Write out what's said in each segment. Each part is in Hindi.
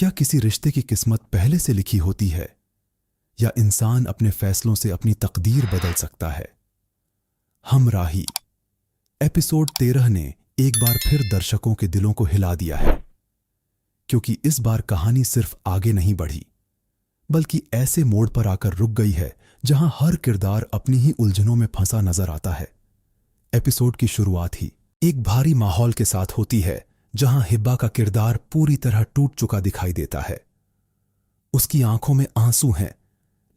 क्या किसी रिश्ते की किस्मत पहले से लिखी होती है, या इंसान अपने फैसलों से अपनी तकदीर बदल सकता है? हमराही एपिसोड 13 ने एक बार फिर दर्शकों के दिलों को हिला दिया है, क्योंकि इस बार कहानी सिर्फ आगे नहीं बढ़ी, बल्कि ऐसे मोड़ पर आकर रुक गई है जहां हर किरदार अपनी ही उलझनों में फंसा नजर आता है। एपिसोड की शुरुआत ही एक भारी माहौल के साथ होती है, जहां हिब्बा का किरदार पूरी तरह टूट चुका दिखाई देता है। उसकी आंखों में आंसू हैं,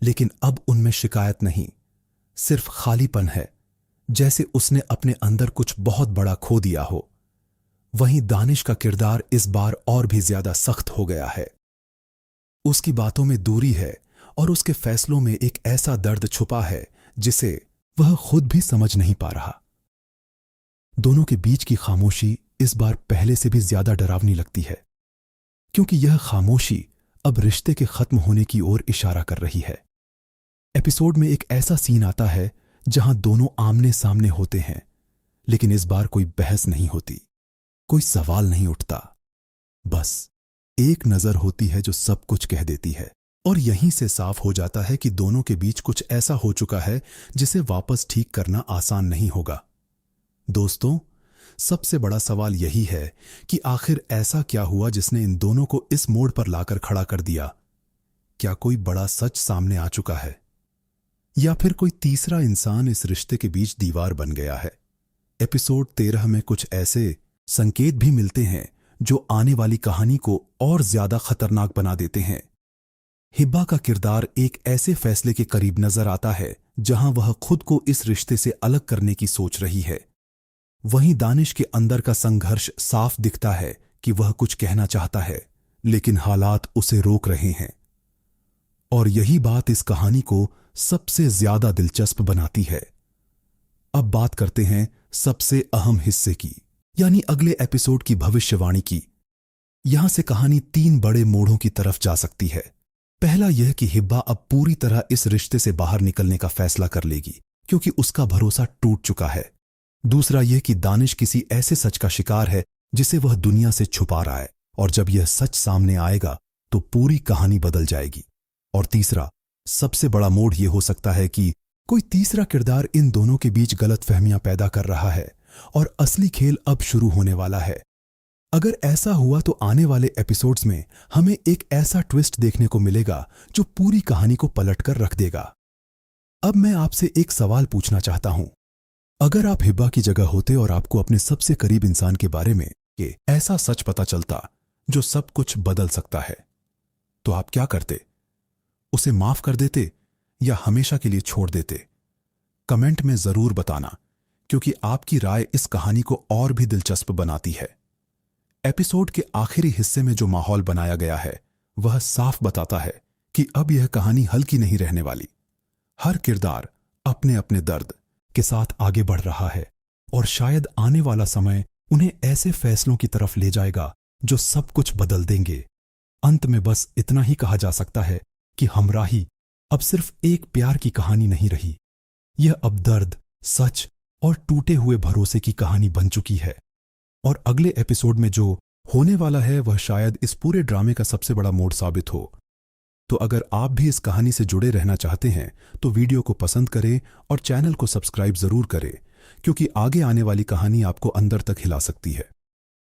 लेकिन अब उनमें शिकायत नहीं, सिर्फ खालीपन है, जैसे उसने अपने अंदर कुछ बहुत बड़ा खो दिया हो। वहीं दानिश का किरदार इस बार और भी ज्यादा सख्त हो गया है। उसकी बातों में दूरी है और उसके फैसलों में एक ऐसा दर्द छुपा है जिसे वह खुद भी समझ नहीं पा रहा। दोनों के बीच की खामोशी इस बार पहले से भी ज्यादा डरावनी लगती है, क्योंकि यह खामोशी अब रिश्ते के खत्म होने की ओर इशारा कर रही है। एपिसोड में एक ऐसा सीन आता है जहां दोनों आमने सामने होते हैं, लेकिन इस बार कोई बहस नहीं होती, कोई सवाल नहीं उठता। बस एक नजर होती है जो सब कुछ कह देती है, और यहीं से साफ हो जाता है कि दोनों के बीच कुछ ऐसा हो चुका है जिसे वापस ठीक करना आसान नहीं होगा। दोस्तों, सबसे बड़ा सवाल यही है कि आखिर ऐसा क्या हुआ जिसने इन दोनों को इस मोड़ पर लाकर खड़ा कर दिया? क्या कोई बड़ा सच सामने आ चुका है, या फिर कोई तीसरा इंसान इस रिश्ते के बीच दीवार बन गया है? एपिसोड 13 में कुछ ऐसे संकेत भी मिलते हैं जो आने वाली कहानी को और ज्यादा खतरनाक बना देते हैं। हिब्बा का किरदार एक ऐसे फैसले के करीब नजर आता है जहां वह खुद को इस रिश्ते से अलग करने की सोच रही है। वहीं दानिश के अंदर का संघर्ष साफ दिखता है कि वह कुछ कहना चाहता है, लेकिन हालात उसे रोक रहे हैं। और यही बात इस कहानी को सबसे ज्यादा दिलचस्प बनाती है। अब बात करते हैं सबसे अहम हिस्से की, यानी अगले एपिसोड की भविष्यवाणी की। यहां से कहानी 3 बड़े मोड़ों की तरफ जा सकती है। पहला यह कि हिब्बा अब पूरी तरह इस रिश्ते से बाहर निकलने का फैसला कर लेगी, क्योंकि उसका भरोसा टूट चुका है। दूसरा यह कि दानिश किसी ऐसे सच का शिकार है जिसे वह दुनिया से छुपा रहा है, और जब यह सच सामने आएगा तो पूरी कहानी बदल जाएगी। और तीसरा सबसे बड़ा मोड़ यह हो सकता है कि कोई तीसरा किरदार इन दोनों के बीच गलतफहमियां पैदा कर रहा है और असली खेल अब शुरू होने वाला है। अगर ऐसा हुआ तो आने वाले एपिसोड्स में हमें एक ऐसा ट्विस्ट देखने को मिलेगा जो पूरी कहानी को पलटकर रख देगा। अब मैं आपसे एक सवाल पूछना चाहता हूं। अगर आप हिब्बा की जगह होते और आपको अपने सबसे करीब इंसान के बारे में ये ऐसा सच पता चलता जो सब कुछ बदल सकता है, तो आप क्या करते? उसे माफ कर देते या हमेशा के लिए छोड़ देते? कमेंट में जरूर बताना, क्योंकि आपकी राय इस कहानी को और भी दिलचस्प बनाती है। एपिसोड के आखिरी हिस्से में जो माहौल बनाया गया है वह साफ बताता है कि अब यह कहानी हल्की नहीं रहने वाली। हर किरदार अपने अपने दर्द के साथ आगे बढ़ रहा है, और शायद आने वाला समय उन्हें ऐसे फैसलों की तरफ ले जाएगा जो सब कुछ बदल देंगे। अंत में बस इतना ही कहा जा सकता है कि हमराही अब सिर्फ एक प्यार की कहानी नहीं रही, यह अब दर्द, सच और टूटे हुए भरोसे की कहानी बन चुकी है। और अगले एपिसोड में जो होने वाला है वह शायद इस पूरे ड्रामे का सबसे बड़ा मोड़ साबित हो। तो अगर आप भी इस कहानी से जुड़े रहना चाहते हैं तो वीडियो को पसंद करें और चैनल को सब्सक्राइब जरूर करें, क्योंकि आगे आने वाली कहानी आपको अंदर तक हिला सकती है।